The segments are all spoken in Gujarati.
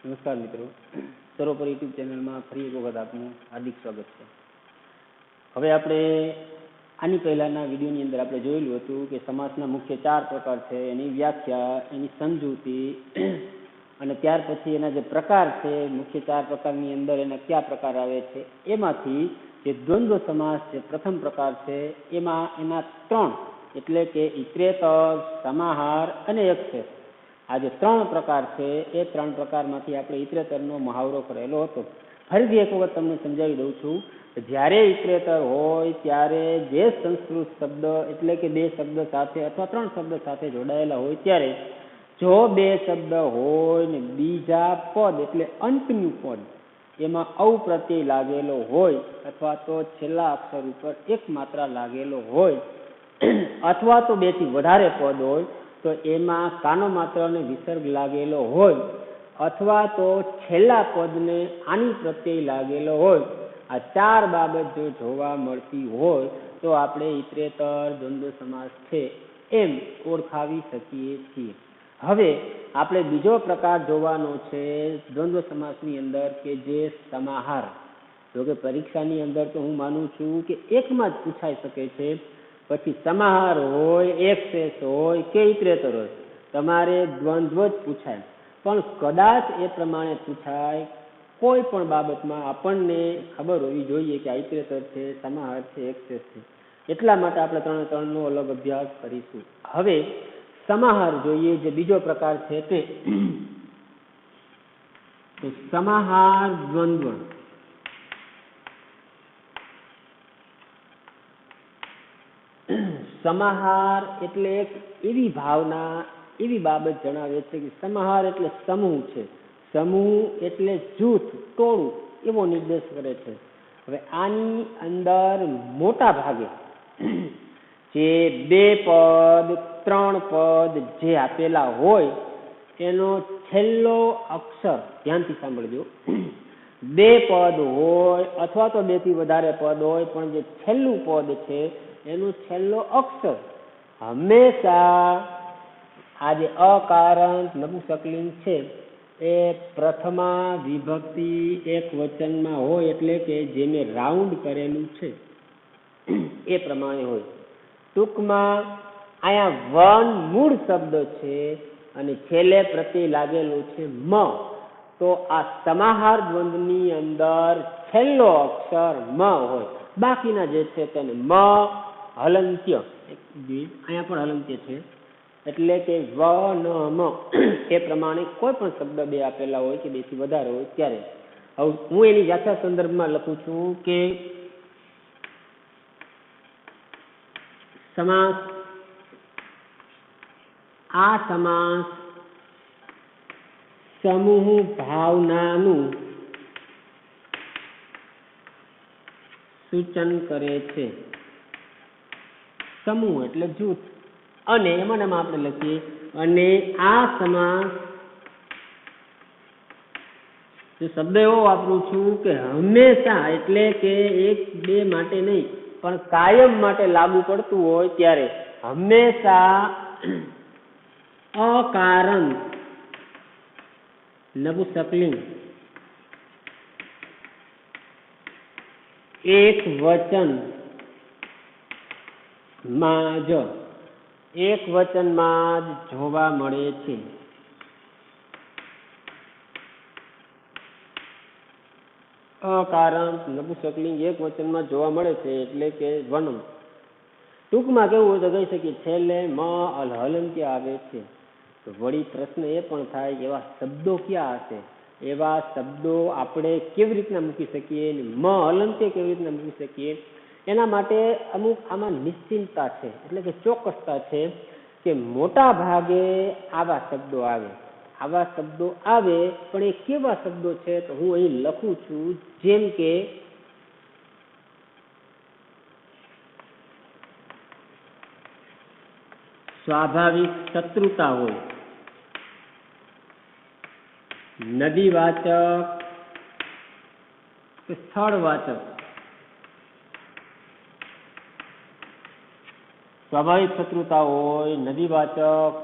નમસ્કાર મિત્રો, સર્વોપરી યુટ્યુબ ચેનલમાં ફરી એક વખત આપનું હાર્દિક સ્વાગત છે. હવે આપણે આની પહેલાંના વિડીયોની અંદર આપણે જોયેલું હતું કે સમાસના મુખ્ય 4 પ્રકાર છે, એની વ્યાખ્યા, એની સમજૂતી અને ત્યાર પછી એના જે પ્રકાર છે, મુખ્ય 4 પ્રકારની અંદર એના કયા પ્રકાર આવે છે, એમાંથી જે દ્વંદ્વ સમાસ જે પ્રથમ પ્રકાર છે એમાં એના 3 એટલે કે ઇતરેતર, સમાહાર અને એક્સેસ, આ જે 3 પ્રકાર છે એ 3 પ્રકારમાંથી આપણે ઇતરેતરનો મહાવરો કરેલો હતો. ફરીથી એક વખત તમને સમજાવી દઉં છું. જ્યારે ઇતરેતર હોય ત્યારે જે સંસ્કૃત શબ્દ એટલે કે 2 શબ્દ સાથે અથવા 3 શબ્દ સાથે જોડાયેલા હોય ત્યારે જો 2 શબ્દ હોય ને બીજા પદ એટલે અંતનું પદ એમાં ઔ પ્રત્યય લાગેલો હોય અથવા તો છેલ્લા અક્ષર ઉપર એક માત્રા લાગેલો હોય અથવા તો 2 થી વધારે પદ હોય તો એમાં કાનો માત્ર અને વિસર્ગ લાગેલો હોય અથવા તો છેલ્લા પદને આની પ્રત્યય લાગેલો હોય, આ 4 બાબત જો જોવા મળતી હોય તો આપણે ઇતરેતર દ્વંદ્વ સમાસ છે એમ ઓળખાવી શકીએ છીએ. હવે આપણે બીજો પ્રકાર જોવાનો છે દ્વંદ્વ સમાસની અંદર કે જે સમાહાર. જો કે પરીક્ષાની અંદર તો હું માનું છું કે એકમાં જ પૂછાઈ શકે છે, પછી સમાહાર હોય, એક્સેસ હોય કે ઇતરેતર હોય, તમારે દ્વંદ્વ જ પૂછાય. પણ કદાચ એ પ્રમાણે પૂછાય કોઈ પણ બાબતમાં આપણને ખબર હોવી જોઈએ કે આ ઇતરેતર છે, સમાહાર છે, એક્સેસ છે, એટલા માટે આપણે 3નો અલગ અભ્યાસ કરીશું. હવે સમાહાર જોઈએ, જે બીજો પ્રકાર છે તે તો સમાહાર દ્વંદ્વ. સમાહાર એટલે એક એવી ભાવના, એવી બાબત જણાવે છે કે સમાહાર એટલે સમૂહ છે, સમૂહ એટલે જૂથ, ટોળું, એવો નિર્દેશ કરે છે. હવે આની અંદર મોટા ભાગે જે 2 પદ 3 પદ જે આપેલા હોય એનો છેલ્લો અક્ષર, ધ્યાનથી સાંભળજો, 2 પદ હોય અથવા તો 2 થી વધારે પદ હોય પણ જે છેલ્લું પદ છે એનો છેલ્લો અક્ષર હંમેશા આ જે અકારંત નપુંસકલિંગ છે એ પ્રથમા વિભક્તિ એક વચનમાં હોય, એટલે કે જેને રાઉન્ડ કરેલું છે એ પ્રમાણે હોય. ટૂંકમાં અહીંયા વન મૂળ શબ્દ છે અને છેલ્લે પ્રત્યય લાગેલું છે મ, તો આ સમાહાર દ્વંદ્વની અંદર છેલ્લો અક્ષર મ હોય, બાકીના જે છે તેને મ હલંત્ય, અહીંયા પણ હલંત્ય છે, એટલે કે વ ન મ એ પ્રમાણે કોઈ પણ શબ્દ 2 આપેલા હોય કે 2 થી વધારે હોય ત્યારે. હવે હું એની વ્યાખ્યા સંદર્ભમાં લખું છું કે સમાસ, આ સમાસ સમૂહ ભાવનાનું સૂચન કરે છે. સમૂહ એટલે જૂથ, અને એમાં આપણે લખીએ અને આ સમાસ, જો શબ્દ એવો વાપરું છું કે હંમેશા એટલે કે 1-2 માટે નહીં પણ કાયમ માટે લાગુ પડતું હોય ત્યારે હંમેશા અકારંત નપુંસકલિંગ એક વચનમાં જ જોવા મળે છે. અકારંત નપુંસકલિંગ એક વચનમાં જોવા મળે છે એટલે કે વનમ. ટૂંકમાં કેવું હોય તો કહી શકીએ છેલ્લે મ હલંત્ય આવે છે. તો વળી પ્રશ્ન એ પણ થાય કે એવા શબ્દો ક્યાં હશે, એવા શબ્દો આપણે કેવી રીતના મૂકી શકીએ, મ હલંત્ય કેવી રીતના મૂકી શકીએ, એના માટે અમુક આમાં નિશ્ચિંતતા છે, એટલે કે ચોક્કસતા છે કે મોટા ભાગે આવા શબ્દો આવે. આવા શબ્દો આવે પણ એ કેવા શબ્દો છે તો હું અહીં લખું છું, જેમ કે સ્વાભાવિક શત્રુતા હોય, નદીવાચક કે સ્થળવાચક. સ્વાભાવિક શત્રુતા હોય, નદીવાચક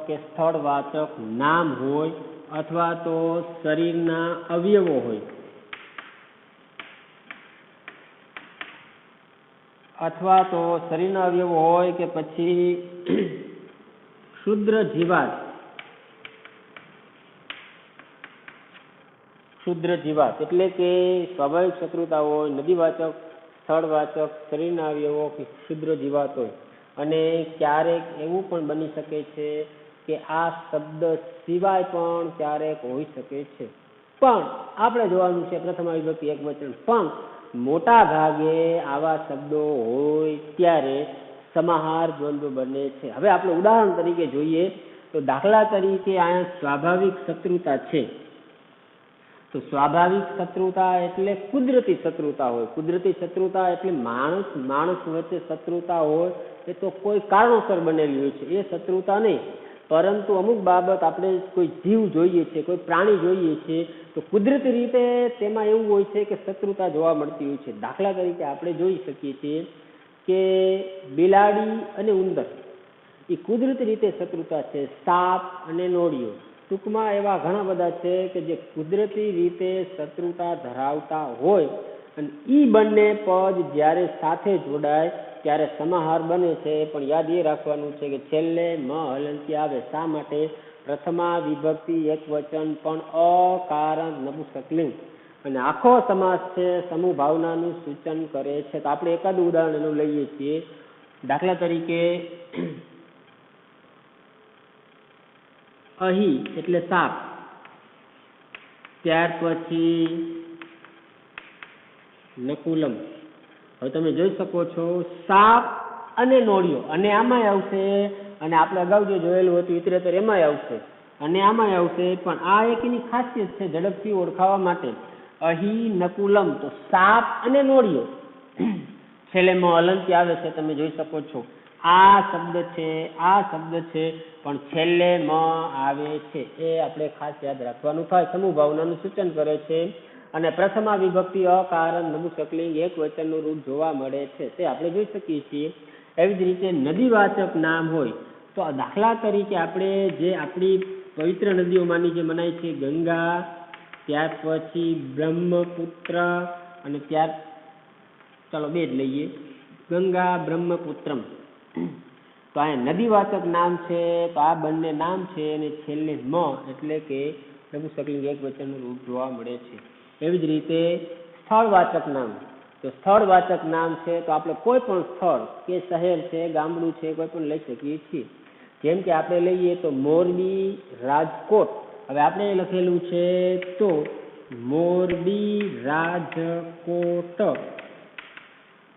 કે સ્થળવાચક નામ હોય અથવા તો શરીરના અવયવો હોય, અથવા તો શરીરના અવયવો હોય કે પછી ક્ષુદ્ર જીવાત, એટલે કે સ્વાભાવિક શત્રુતા હોય, નદીવાચક, સ્થળવાચક, શરીરના અવયવો કે ક્ષુદ્ર જીવાત હોય. અને ક્યારેક એવું પણ બની શકે છે કે આ શબ્દ સિવાય પણ ક્યારેક હોઈ શકે છે. પણ આપણે જોવાનું છે પ્રથમા વિભક્તિ એકવચન. પણ મોટા ભાગે આવા શબ્દો હોય ત્યારે સમાહાર દ્વંદ્વ બને છે. હવે આપણે ઉદાહરણ તરીકે જોઈએ તો દાખલા તરીકે અહીંયા સ્વાભાવિક શત્રુતા છે, તો સ્વાભાવિક શત્રુતા એટલે કુદરતી શત્રુતા હોય. કુદરતી શત્રુતા એટલે માણસ વચ્ચે શત્રુતા હોય એ તો કોઈ કારણોસર બનેલી હોય છે, એ શત્રુતા નહીં. પરંતુ અમુક બાબત આપણે કોઈ જીવ જોઈએ છે, કોઈ પ્રાણી જોઈએ છે, તો કુદરતી રીતે તેમાં એવું હોય છે કે શત્રુતા જોવા મળતી હોય છે. દાખલા તરીકે આપણે જોઈ શકીએ છીએ કે બિલાડી અને ઉંદર એ કુદરતી રીતે શત્રુતા છે. સાપ અને નોળિયો, ટૂંકમાં એવા ઘણા બધા છે કે જે કુદરતી રીતે શત્રુતા ધરાવતા હોય, અને એ બંને પદ જ્યારે સાથે જોડાય ત્યારે સમાહાર બને છે. પણ યાદ એ રાખવાનું છે કે છેલ્લે મ હલંતી આવે. શા માટે? પ્રથમા વિભક્તિ એકવચન પણ અકારણ નપુંસકલિંગ, અને આખો સમાસ છે સમૂહ ભાવનાનું સૂચન કરે છે. તો આપણે એકાદું ઉદાહરણ એનું લઈએ છીએ. દાખલા તરીકે અહીં એટલે સાપ, ત્યાર પછી નકુલમ. હવે તમે જોઈ શકો છો સાપ અને નોળિયો, અને આમાંય આવશે, અને આપણે અગાઉ જે જોયેલું હતું ઇતરેતર એમાંય આવશે, અને આમાંય આવશે. પણ આ એક એની ખાસિયત છે ઝડપથી ઓળખાવા માટે. અહીં નકુલમ તો સાપ અને નોળિયો, છેલ્લે મ હલંતી આવે છે, તમે જોઈ શકો છો. આ શબ્દ છે પણ છેલ્લે મ આવે છે, એ આપણે ખાસ યાદ રાખવાનું થાય. સમૂહ ભાવનાનું સૂચન કરે છે, અને પ્રથમા વિભક્તિ અકારણ નપુંસકલિંગ એક વચનનું રૂપ જોવા મળે છે, તે આપણે જોઈ શકીએ છીએ. એવી જ રીતે નદીવાચક નામ હોય તો દાખલા તરીકે આપણે જે આપણી પવિત્ર નદીઓમાંની જે મનાય છે ગંગા, ત્યાર પછી બ્રહ્મપુત્ર, અને ચાલો બે જ લઈએ, ગંગા બ્રહ્મપુત્રમ. તો અહીંયા નદીવાચક નામ છે, તો આ બંને નામ છે, અને છેલ્લે મ એટલે કે નપુંસકલિંગ એક વચનનું રૂપ જોવા મળે છે. એવી જ રીતે સ્થળવાચક નામ, તો સ્થળવાચક નામ છે તો આપણે કોઈ પણ સ્થળ કે શહેર છે, ગામડું છે, કોઈ પણ લઈ શકીએ છીએ. જેમ કે આપણે લઈએ તો મોરબી, રાજકોટ. હવે આપણે લખેલું છે તો મોરબી, રાજકોટ,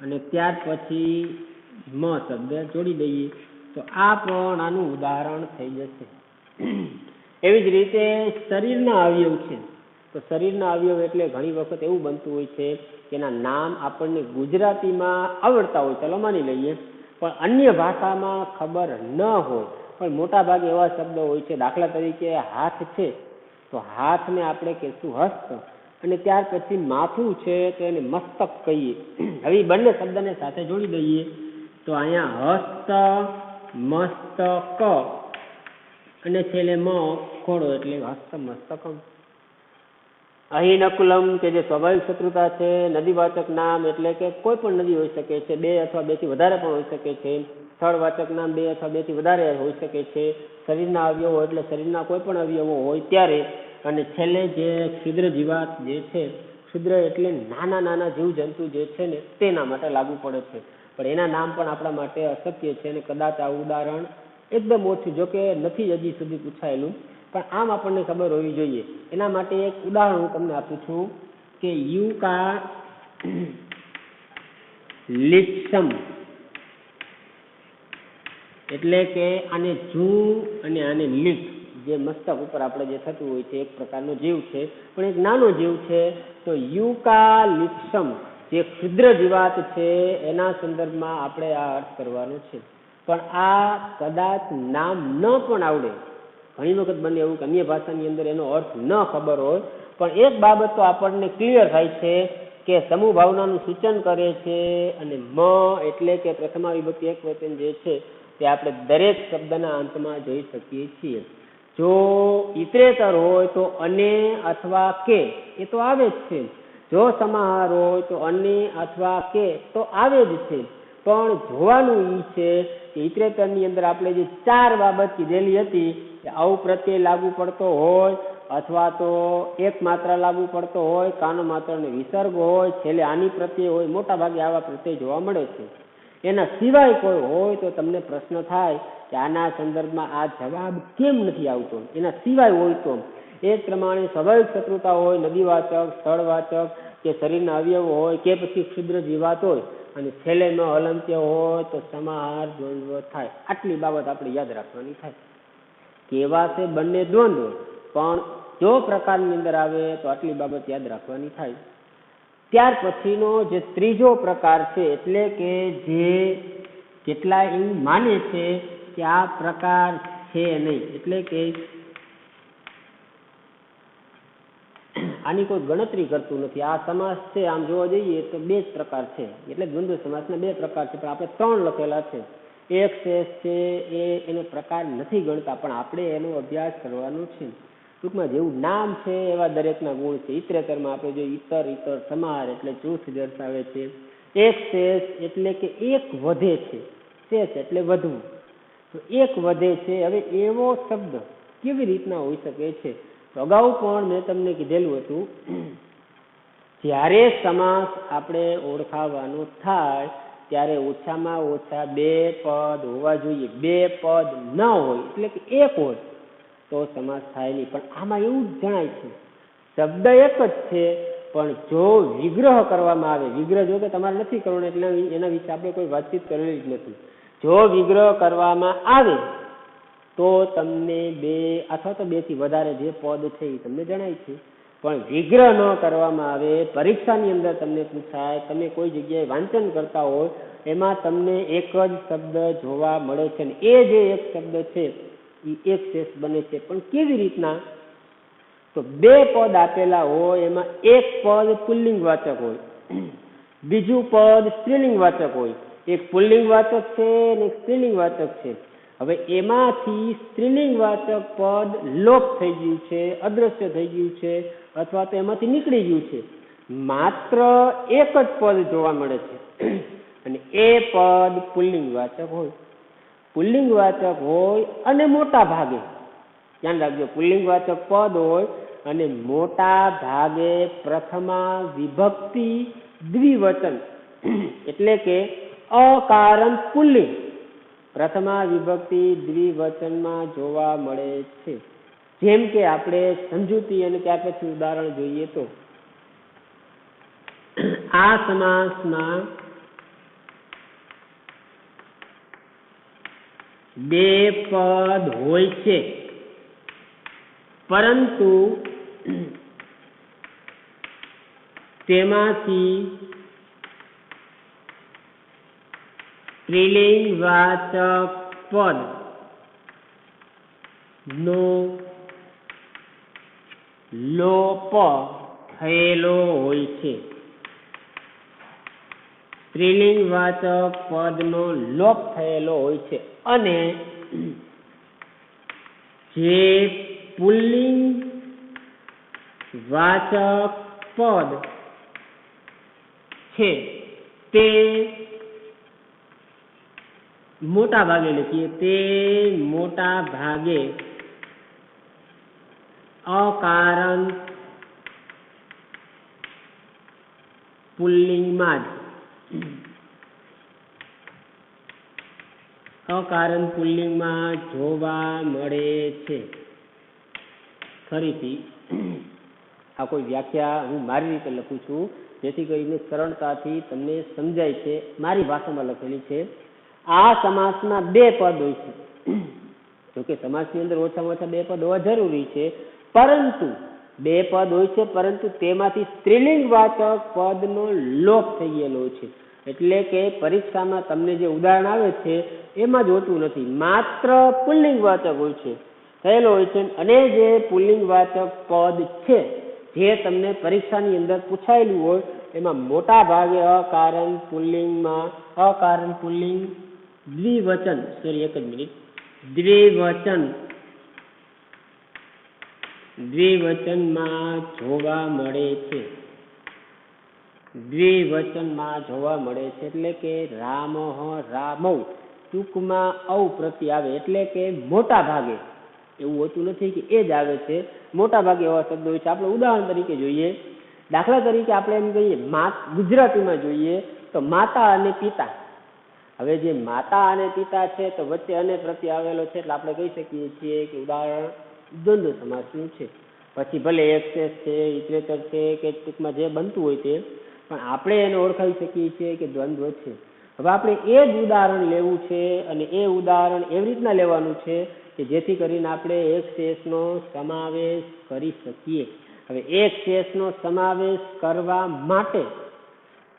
અને ત્યાર પછી મ શબ્દ જોડી દઈએ તો આ પણ આનું ઉદાહરણ થઈ જશે. એવી જ રીતે શરીરના અવયવ છે, તો શરીરના અવયવ એટલે ઘણી વખત એવું બનતું હોય છે કે એના નામ આપણને ગુજરાતીમાં આવડતા હોય, ચાલો માની લઈએ, પણ અન્ય ભાષામાં ખબર ન હોય. પણ મોટા ભાગે એવા શબ્દો હોય છે. દાખલા તરીકે હાથ છે તો હાથને આપણે કહીશું હસ્ત, અને ત્યાર પછી માથું છે તો એને મસ્તક કહીએ. હવે બંને શબ્દને સાથે જોડી દઈએ તો અહીંયા હસ્ત, મસ્તક, અને છેલ્લે મ ખોડો એટલે હસ્ત મસ્તકમ. અહીં નકુલમ કે જે સ્વાભાવિક શત્રુતા છે, નદીવાચક નામ એટલે કે કોઈ પણ નદી હોઈ શકે છે, 2 અથવા 2 થી વધારે પણ હોઈ શકે છે. સ્થળવાચક નામ 2 અથવા 2 થી વધારે હોઈ શકે છે. શરીરના અવયવો એટલે શરીરના કોઈ પણ અવયવો હોય ત્યારે. અને છેલ્લે જે ક્ષુદ્ર જીવાત જે છે, ક્ષુદ્ર એટલે નાના નાના જીવજંતુ જે છે ને, તેના માટે લાગુ પડે છે. પણ એના નામ પણ આપણા માટે અશક્ય છે, અને કદાચ આ ઉદાહરણ એકદમ ઓછું, જો કે નથી હજી સુધી પૂછાયેલું, પણ આમ આપણને ખબર હોવી જોઈએ. એના માટે એક ઉદાહરણ હું તમને આપું છું કે યુકા લિપ્સમ, એટલે કે આને જૂ અને આને લીપ, જે મસ્તક ઉપર આપણે જે થતું હોય છે, એક પ્રકારનો જીવ છે, પણ એક નાનો જીવ છે. તો યુકા લિપ્સમ જે ક્ષુદ્ર જીવાત છે એના સંદર્ભમાં આપણે આ અર્થ કરવાનો છે. પણ આ કદાચ નામ ન પણ આવડે, ઘણી વખત બને એવું કે અન્ય ભાષાની અંદર એનો અર્થ ન ખબર હોય, પણ એક બાબત તો આપણને ક્લિયર થાય છે કે સમૂહ ભાવનાનું સૂચન કરે છે, અને મ એટલે કે પ્રથમા વિભક્તિ એક વચન જે છે તે આપણે દરેક શબ્દના અંતમાં જોઈ શકીએ છીએ. જો ઇતરેતર હોય તો અને અથવા કે એ તો આવે જ છે. જો સમાહાર હોય તો અને અથવા કે તો આવે જ છે. પણ જોવાનું એ છે કે ઇતરેતરની અંદર આપણે જે 4 બાબત કીધેલી હતી કે આવું પ્રત્યય લાગુ પડતો હોય અથવા તો એક માત્રા લાગુ પડતો હોય, કાનો માત્ર ને વિસર્ગ હોય, છેલ્લે આની પ્રત્યય હોય, મોટા ભાગે આવા પ્રત્યય જોવા મળે છે. એના સિવાય કોઈ હોય તો તમને પ્રશ્ન થાય કે આના સંદર્ભમાં આ જવાબ કેમ નથી આવતો. એના સિવાય હોય તો એ જ પ્રમાણે સ્વાભાવિક શત્રુતા હોય, નદીવાચક, સ્થળવાચક કે શરીરના અવયવો હોય કે પછી ક્ષુદ્ર જીવાત હોય અને છેલ્લે ન હલંત્ય હોય તો સમાહાર દ્વંદ્વ થાય. આટલી બાબત આપણે યાદ રાખવાની થાય. કેવા છે બંને દ્વંદ્વ, પણ જો પ્રકારની અંદર આવે તો આટલી બાબત યાદ રાખવાની થાય. ત્યાર પછીનો જે ત્રીજો પ્રકાર છે, એટલે કે જે કેટલાય એવું માને છે કે આ પ્રકાર છે નહીં, એટલે કે આની કોઈ ગણતરી કરતું નથી. આ સમાસ છે, આમ જોવા જઈએ તો 2 જ પ્રકાર છે, એટલે દ્વંદ્વ સમાસના 2 પ્રકાર છે, પણ આપણે 3 લખેલા છે. એક શેષ છે એને પ્રકાર નથી ગણતા, પણ આપણે એનો અભ્યાસ કરવાનો છે. ટૂંકમાં જેવું નામ છે એવા દરેકના ગુણ છે. ઇતરેતરમાં આપણે જો ઇતર, ઇતર સમાહાર એટલે જૂથ દર્શાવે છે. એક શેષ એટલે કે એક વધે છે, શેષ એટલે વધવું, તો એક વધે છે. હવે એવો શબ્દ કેવી રીતના હોઈ શકે છે? તો અગાઉ પણ મેં તમને કીધેલું હતું, જ્યારે સમાસ આપણે ઓળખાવવાનો થાય ત્યારે ઓછામાં ઓછા 2 પદ હોવા જોઈએ. 2 પદ ન હોય એટલે કે એક હોય તો સમાસ થાય નહીં. પણ આમાં એવું જ જણાય છે, શબ્દ એક જ છે, પણ જો વિગ્રહ કરવામાં આવે, વિગ્રહ જો કે તમારે નથી કરવાનો એટલે એના વિશે આપણે કોઈ વાતચીત કરેલી જ નથી. જો વિગ્રહ કરવામાં આવે તો તમને 2 અથવા તો 2 થી વધારે જે પદ છે એ તમને જણાય છે. પણ વિગ્રહ ન કરવામાં આવે, પરીક્ષાની અંદર તમને પૂછાય, તમે કોઈ જગ્યાએ વાંચન કરતા હોય એમાં તમને એક જ શબ્દ જોવા મળે છે, ને એ જે એક શબ્દ છે એ એક શેષ બને છે. પણ કેવી રીતના? તો 2 પદ આપેલા હોય, એમાં એક પદ પુલ્લિંગ વાચક હોય, બીજું પદ સ્ત્રીલિંગ વાચક હોય. એક પુલ્લિંગ વાચક છે અને એક સ્ત્રીલિંગ વાચક છે. હવે એમાંથી સ્ત્રીલિંગ વાચક પદ લોપ થઈ ગયું છે, અદ્રશ્ય થઈ ગયું છે, અથવા તો એમાંથી નીકળી ગયું છે. માત્ર એક જ પદ જોવા મળે છે અને એ પદ પુલ્લિંગ વાચક હોય. પુલ્લિંગ વાચક હોય અને મોટા ભાગે, ધ્યાન રાખજો, પુલ્લિંગ વાચક પદ હોય અને મોટા ભાગે પ્રથમા વિભક્તિ દ્વિવચન એટલે કે અકારણ પુલ્લિંગ પ્રથમા વિભક્તિ દ્વિવચનમાં જોવા મળે છે. જેમ કે આપણે સમજૂતી અને ત્યાર પછી ઉદાહરણ જોઈએ તો આ સમાસમાં 2 પદ હોય છે, પરંતુ તેમાંથી સ્ત્રીલિંગ વાચક પદ નો લોપ થયેલો હોય છે. સ્ત્રીલિંગ વાચક પદનો લોપ થયેલો હોય છે અને જે પુલ્લિંગ વાચક પદ છે તે મોટા ભાગે લખીએ, તે મોટા ભાગે અકારણ પુલ્લિંગમાં જ અકારણ પુલ્લિંગમાં જોવા મળે છે. ફરીથી આ કોઈ વ્યાખ્યા હું મારી રીતે લખું છું જેથી કરીને સરળતાથી તમને સમજાય છે, મારી ભાષામાં લખેલી છે. આ સમાસમાં 2 પદ હોય છે. જોકે સમાસની અંદર ઓછામાં ઓછા 2 પદ હોવા જરૂરી છે, પરંતુ 2 પદ હોય છે, પરંતુ તેમાંથી સ્ત્રીલિંગ વાચક પદનો લોપ થઈ ગયેલો છે. એટલે કે પરીક્ષામાં તમને જે ઉદાહરણ આવે છે એમાં જ હોતું નથી, માત્ર પુલ્લિંગ વાચક હોય છે, થયેલો હોય છે. અને જે પુલ્લિંગ વાચક પદ છે જે તમને પરીક્ષાની અંદર પૂછાયેલું હોય એમાં મોટા ભાગે અકારણ પુલ્લિંગ દ્વિવચન, દ્વિવચન દ્વિવચનમાં જોવા મળે છે. દ્વિવચનમાં જોવા મળે છે એટલે કે રામઃ રામૌ, ટૂંકમાં ઔ પ્રત્યય આવે એટલે કે મોટા ભાગે, એવું હોતું નથી કે એ જ આવે છે, મોટા ભાગે એવા શબ્દો હોય છે. આપણે ઉદાહરણ તરીકે જોઈએ, દાખલા તરીકે આપણે એમ કહીએ, ગુજરાતીમાં જોઈએ તો માતા અને પિતા. હવે જે માતા અને પિતા છે તો વચ્ચે અને પ્રત્યય આવેલો છે એટલે આપણે કહી શકીએ છીએ કે ઉદાહરણ દ્વંદ્વ સમાસનું છે. પછી ભલે એક્સેસ છે, ઇટરેટર છે કે ટૂંકમાં જે બનતું હોય તે, પણ આપણે એને ઓળખાવી શકીએ છીએ કે દ્વંદ્વ છે. હવે આપણે એ જ ઉદાહરણ લેવું છે અને એ ઉદાહરણ એવી રીતના લેવાનું છે કે જેથી કરીને આપણે એક શેષનો સમાવેશ કરી શકીએ. હવે એક શેષનો સમાવેશ કરવા માટે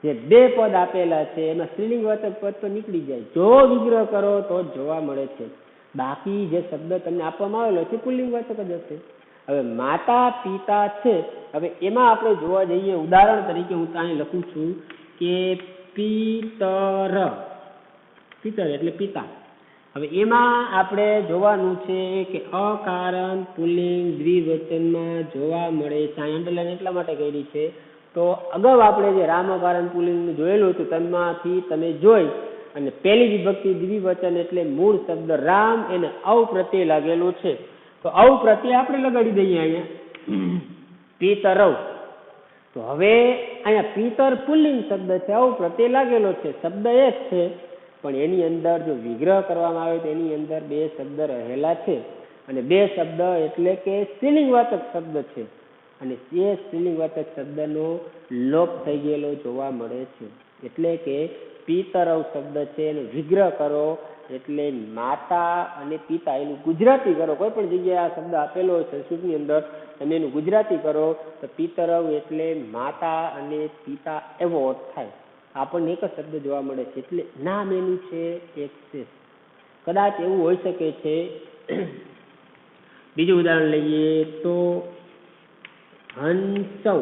જે બે પદ આપેલા છે એમાં સ્ત્રીલિંગવાચક પદ તો નીકળી જાય, જો વિગ્રહ કરો તો જ જોવા મળે છે. બાકી જે શબ્દ તમને આપવામાં આવેલો છે પુલ્લિંગવાચક જ હશે. હવે માતા પિતા છે, હવે એમાં આપણે જોવા જઈએ, ઉદાહરણ તરીકે હું ત્યાં લખું છું કે પિતર, પિતર એટલે પિતા. હવે એમાં આપણે જોવાનું છે કે અકારણ પુલ્લિંગ દ્વિવચનમાં જોવા મળે છે. અહીં અંડરલાઈન એટલા માટે કરી છે તો અગાઉ આપણે જે રામકારણ પુલ્લિંગ જોયેલું હતું તેમાંથી તમે જોઈ અને પહેલી વિભક્તિ દ્વિવચન એટલે મૂળ શબ્દ રામ એને ઔ પ્રત્યય લાગેલો છે તો ઔ પ્રત્યય આપણે લગાડી દઈએ અહીંયા પિતરૌ. તો હવે અહીંયા પિતર પુલ્લિંગ શબ્દ છે, ઔ પ્રત્યય લાગેલો છે, શબ્દ એક છે, પણ એની અંદર જો વિગ્રહ કરવામાં આવે તો એની અંદર બે શબ્દ રહેલા છે અને બે શબ્દ એટલે કે સ્ત્રીલિંગવાચક શબ્દ છે અને એ સ્ત્રીલિંગવાચક શબ્દનો લોપ થઈ ગયેલો જોવા મળે છે. એટલે કે પિતરૌ શબ્દ છે એનો વિગ્રહ કરો એટલે માતા અને પિતા, એનું ગુજરાતી કરો. કોઈ પણ જગ્યાએ આ શબ્દ આપેલો હોય સંસ્કૃતની અંદર, તમે એનું ગુજરાતી કરો તો પિતરૌ એટલે માતા અને પિતા એવો અર્થ થાય. આપણને એક જ શબ્દ જોવા મળે છે એટલે નામ એનું છે એક છે. કદાચ એવું હોઈ શકે છે. બીજું ઉદાહરણ લઈએ તો હંસૌ.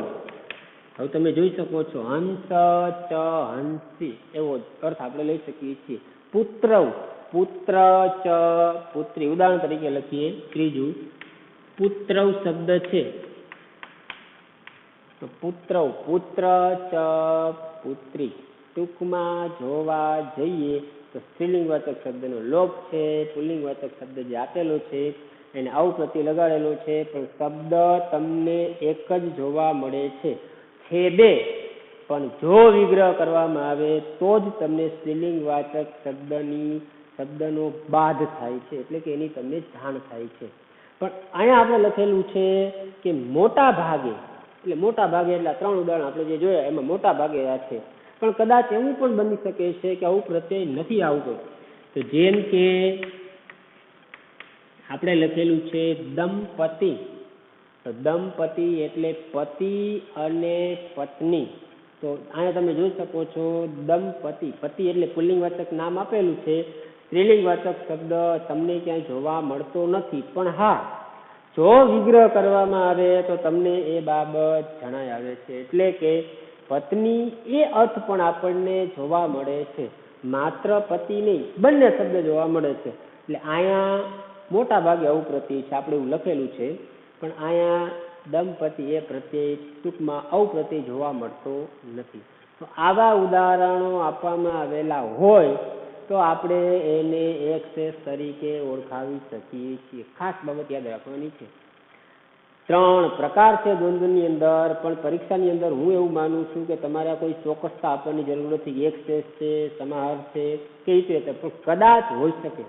હવે તમે જોઈ શકો છો હંસ ચ હંસી એવો અર્થ આપણે લઈ શકીએ છીએ. પુત્રૌ, પુત્ર ચ પુત્રી. ઉદાહરણ તરીકે લખીએ ત્રીજું, પુત્રૌ શબ્દ છે તો પુત્રૌ, પુત્ર ચ પુત્રી. ટૂંકમાં જોવા જઈએ તો સ્ત્રીલિંગવાચક શબ્દનો લોપ છે, પુલ્લિંગવાચક શબ્દ જે આપેલો છે એને ઔ પ્રત્યય લગાડેલો છે, પણ શબ્દ તમને એક જ જોવા મળે છે બે, પણ જો વિગ્રહ કરવામાં આવે તો જ તમને સ્ત્રીલિંગવાચક શબ્દનો બાધ થાય છે, એટલે કે એની તમને જાણ થાય છે. પણ અહીંયા આપણે લખેલું છે કે મોટા ભાગે, એટલે મોટા ભાગે એટલે ત્રણ ઉદાહરણ આપણે જે જોયા એમાં મોટા ભાગે આ છે. પણ કદાચ એવું પણ બની શકે છે કે આવું પ્રત્યય નથી આવતું. તો જેમ કે આપણે લખેલું છે દંપતિ, તો દંપતિ એટલે પતિ અને પત્ની. તો અહીંયા તમે જોઈ શકો છો દંપતિ, પતિ એટલે પુલ્લિંગવાચક નામ આપેલું છે, સ્ત્રીલિંગવાચક શબ્દ તમને ક્યાંય જોવા મળતો નથી. પણ હા, જો વિગ્રહ કરવામાં આવે તો તમને એ બાબત જણાય આવે છે. એટલે કે પત્ની એ અર્થ પણ આપણને જોવા મળે છે, માત્ર પતિ નહીં, બંને શબ્દ જોવા મળે છે. એટલે અહીંયા મોટા ભાગે આવું પ્રત્યય છે, આપણે એવું લખેલું છે, પણ અહીંયા દંપતિ એ પ્રત્યય ટૂંકમાં ઔ પ્રત્યય જોવા મળતો નથી. તો આવા ઉદાહરણો આપવામાં આવેલા હોય તો આપણે એને એક શેષ તરીકે ઓળખાવી શકીએ છીએ. ખાસ બાબત યાદ રાખવાની છે. ત્રણ પ્રકાર છે દ્વંદ્વની અંદર, પણ પરીક્ષાની અંદર હું એવું માનું છું કે તમારે કોઈ ચોક્કસતા આપવાની જરૂર નથી. એક શેષ છે, સમાહાર છે કે રીતે, પણ કદાચ હોઈ શકે,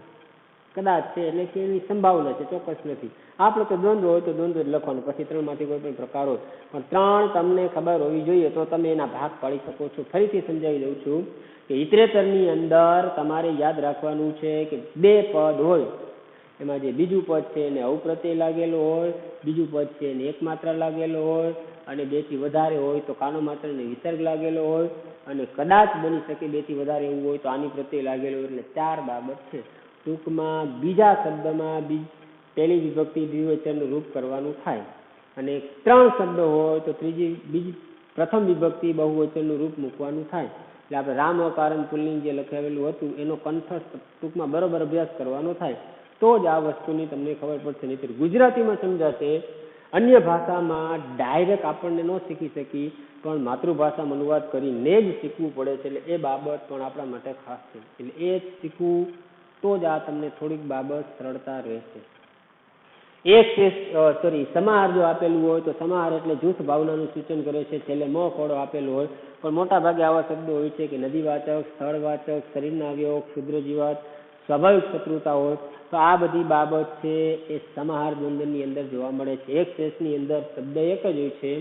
કદાચ છે એટલે કે એની સંભાવના છે, ચોક્કસ નથી. આપણે તો દ્વંદ્વ હોય તો દ્વંદ્વ જ લખવાનું, પછી ત્રણમાંથી કોઈ પણ પ્રકાર હોય, પણ ત્રણ તમને ખબર હોવી જોઈએ તો તમે એના ભાગ પાડી શકો છો. ફરીથી સમજાવી દઉં છું કે ઇટરેટરની અંદર તમારે યાદ રાખવાનું છે કે બે પદ હોય, એમાં જે બીજું પદ છે એને ઔ પ્રત્યય લાગેલો હોય, બીજું પદ છે એને એક માત્રા લાગેલો હોય, અને બેથી વધારે હોય તો કાનો માત્ર ને વિસર્ગ લાગેલો હોય, અને કદાચ બની શકે બેથી વધારે એવું હોય તો આની પ્રત્યય લાગેલો હોય. એટલે ચાર બાબત છે. ટૂંકમાં બીજા શબ્દમાં પહેલી વિભક્તિ દ્વિવચનનું રૂપ કરવાનું થાય, અને ત્રણ શબ્દ હોય તો પ્રથમ વિભક્તિ બહુવચનનું રૂપ મૂકવાનું થાય. એટલે આપણે રામ અકારણ પુલ્લિંગ જે લખાવેલું હતું એનો કંઠસ્થ ટૂંકમાં બરોબર અભ્યાસ કરવાનો થાય તો જ આ વસ્તુની તમને ખબર પડશે. નહીં ગુજરાતીમાં સમજાશે અન્ય ભાષામાં ડાયરેક્ટ આપણને ન શીખી શકી, પણ માતૃભાષામાં અનુવાદ કરીને જ શીખવું પડે છે. એટલે એ બાબત પણ આપણા માટે ખાસ છે. એટલે એ જ શીખવું તો જ આ તમને થોડીક બાબત સરળતા રહેશે. સમાહાર જો આપેલું હોય તો સમાહાર એટલે જૂથ ભાવનાનું સૂચન કરે છે. છેલ્લે મ ફળો આપેલું હોય, પણ મોટા ભાગે આવા શબ્દો હોય છે કે નદીવાચક, સ્થળવાચક, શરીરના અવયવ, ક્ષુદ્ર જીવાત, સ્વાભાવિક શત્રુતા હોય. તો આ બધી બાબત છે એ સમાહાર દ્વંદ્વની અંદર જોવા મળે છે. એક શેષની અંદર શબ્દ એક જ હોય છે,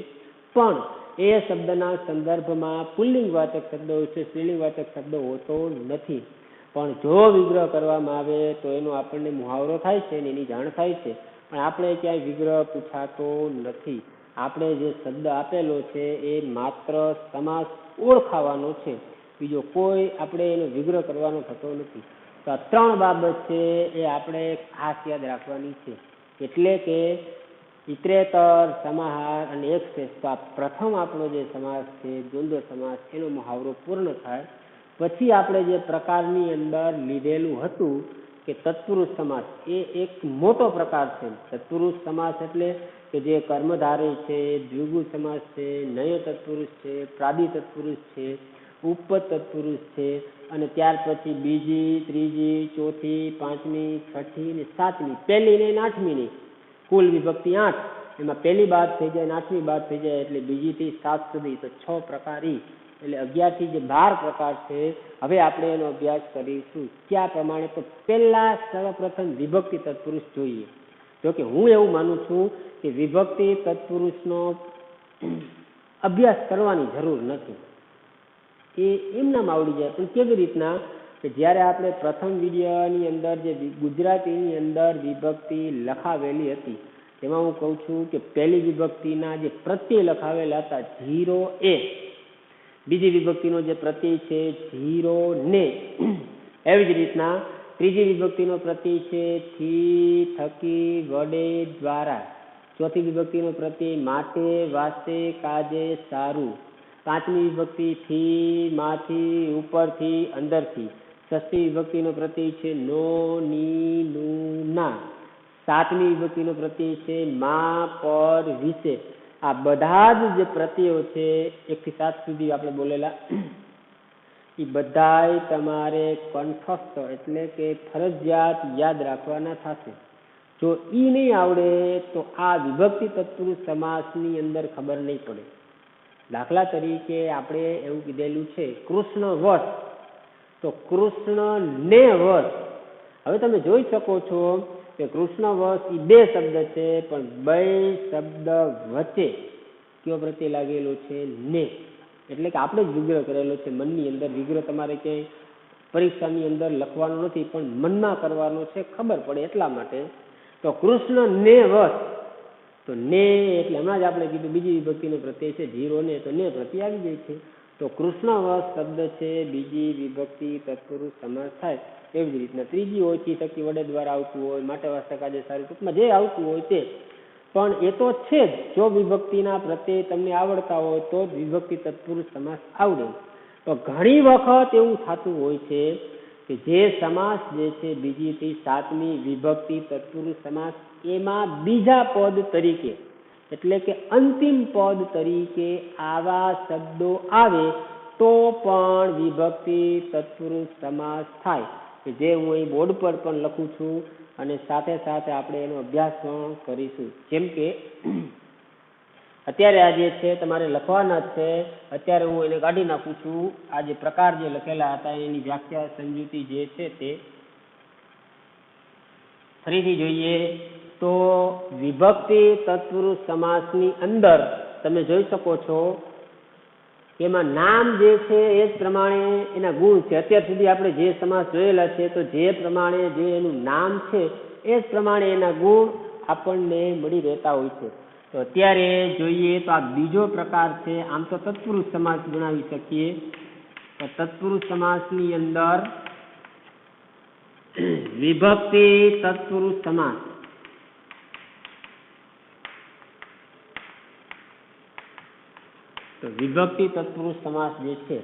પણ એ શબ્દના સંદર્ભમાં પુલ્લિંગવાચક શબ્દ હોય છે, સ્ત્રીલિંગવાચક શબ્દ હોતો નથી. પણ જો વિગ્રહ કરવામાં આવે તો એનો આપણને મુહાવરો થાય છે અને એની જાણ થાય છે, પણ આપણે ક્યાંય વિગ્રહ પૂછાતો નથી. આપણે જે શબ્દ આપેલો છે એ માત્ર સમાસ ઓળખાવાનો છે, બીજો કોઈ આપણે એનો વિગ્રહ કરવાનો થતો નથી. તો આ ત્રણ બાબત છે એ આપણે ખાસ યાદ રાખવાની છે. એટલે કે ઇતરેતર, સમાહાર અને એક શેષ. તો આ પ્રથમ આપણો જે સમાસ છે દ્વંદ્વ સમાસ, એનો મુહાવરો પૂર્ણ થાય પછી આપણે જે પ્રકારની અંદર લીધેલું હતું કે તત્પુરુષ સમાસ, એ એક મોટો પ્રકાર છે. તત્પુરુષ સમાસ એટલે કે જે કર્મધારય છે, દ્વિગુ સમાસ છે, નય તત્પુરુષ છે, પ્રાદિ તત્પુરુષ છે, ઉપપદ તત્પુરુષ છે, અને ત્યાર પછી બીજી, ત્રીજી, ચોથી, પાંચમી, છઠ્ઠી ને સાતમી, પહેલી ને આઠમી, કુલ વિભક્તિ 8. એમાં પહેલી બાદ થઈ જાય અને આઠમી બાદ થઈ જાય એટલે બીજી થી 7 સુધી, તો 6 પ્રકાર. એટલે 11 થી જે 12 પ્રકાર છે. હવે આપણે એનો અભ્યાસ કરીશું. ક્યાં પ્રમાણે? તો પહેલા સર્વપ્રથમ વિભક્તિ તત્પુરુષ જોઈએ. જોકે હું એવું માનું છું કે વિભક્તિ તત્પુરુષનો અભ્યાસ કરવાની જરૂર નથી, એ એમનામ આવડી જાય. પણ કેવી રીતના? કે જ્યારે આપણે પ્રથમ વિડીયોની અંદર જે ગુજરાતીની અંદર વિભક્તિ લખાવેલી હતી, તેમાં હું કહું છું કે પહેલી વિભક્તિના જે પ્રત્યય લખાવેલા હતા 0 એ, બીજી વિભક્તિનો જે પ્રત્યય છે 0 ને, એવી જ રીતના ત્રીજી વિભક્તિનો પ્રત્યય છે થી, થકી, વડે, દ્વારા, ચોથી વિભક્તિનો પ્રત્યય માટે, વાસ્તે, કાજે, સારું, પાંચમી વિભક્તિ થી, માંથી, ઉપરથી, અંદરથી, ષષ્ઠી વિભક્તિનો પ્રત્યય છે નો, ની, નું, ના, સાતમી વિભક્તિનો પ્રત્યય છે માં, પર, વિશે. આ બધા જ જે પ્રત્યયો છે 1 થી 7 સુધી આપણે બોલેલા, એ બધાય તમારે કંઠસ્થ એટલે કે ફરજિયાત યાદ રાખવાના થશે. જો ઈ નહીં આવડે તો આ વિભક્તિ તત્પુરુષ સમાસની અંદર ખબર નહીં પડે. દાખલા તરીકે આપણે એવું કીધેલું છે કૃષ્ણ વશ, તો કૃષ્ણ ને વશ. હવે તમે જોઈ શકો છો કે કૃષ્ણ વશ એ 2 શબ્દ છે, પણ 2 શબ્દ વચ્ચે કયો પ્રત્યય લાગેલો છે? ને. એટલે કે આપણે જ વિગ્રહ કરેલો છે મનની અંદર. વિગ્રહ તમારે ક્યાંય પરીક્ષાની અંદર લખવાનો નથી, પણ મનમાં કરવાનો છે, ખબર પડે એટલા માટે. તો કૃષ્ણ ને વશ, તો ને એટલે હમણાં જ આપણે કીધું બીજી વિભક્તિનો પ્રત્યય છે 0 ને, તો ને પ્રત્યય આવી જાય છે. તો કૃષ્ણ વશ શબ્દ છે બીજી વિભક્તિ તત્પુરુષ સમાસ થાય. એવી જ રીતના ત્રીજી હોય થી, થકી, વડે, દ્વારા આવતું હોય, માટે, વાસ્તે, કાજે, સારું, ટૂંકમાં જે આવતું હોય તે. પણ એ તો છે જ, જો વિભક્તિના પ્રત્યય તમને આવડતા હોય તો જ વિભક્તિ તત્પુરુષ સમાસ આવડે. તો ઘણી વખત એવું થતું હોય છે કે જે સમાસ જે છે બીજી થી 7મી વિભક્તિ તત્પુરુષ સમાસ, એમાં બીજા પદ તરીકે એટલે કે અંતિમ પદ તરીકે આવા શબ્દો આવે તો પણ વિભક્તિ તત્પુરુષ સમાસ થાય, કે જે હું અહીં બોર્ડ પર પણ લખું છું અને સાથે સાથે આપણે એનો અભ્યાસ પણ કરીશું. જેમ કે અત્યારે આ જે છે તમારે લખવાના જ છે. અત્યારે હું એને કાઢી નાખું છું. આ જે પ્રકાર જે લખેલા હતા એની વ્યાખ્યા સમજૂતી જે છે તે ફરીથી જોઈએ. તો વિભક્તિ તત્પુરુષ સમાસની અંદર તમે જોઈ શકો છો એમાં નામ જે છે એ જ પ્રમાણે એના ગુણ છે. અત્યાર સુધી આપણે જે સમાસ જોયેલા છે તો જે પ્રમાણે જે એનું નામ છે એ જ પ્રમાણે એના ગુણ આપણને મળી રહેતા હોય છે. તો અત્યારે જોઈએ તો આ બીજો પ્રકાર છે. આમ તો તત્પુરુષ સમાસ ગણાવી શકીએ. તો તત્પુરુષ સમાસની અંદર વિભક્તિ તત્પુરુષ સમાસ, તો વિભક્તિ તત્પુરુષ સમાસ જે છે,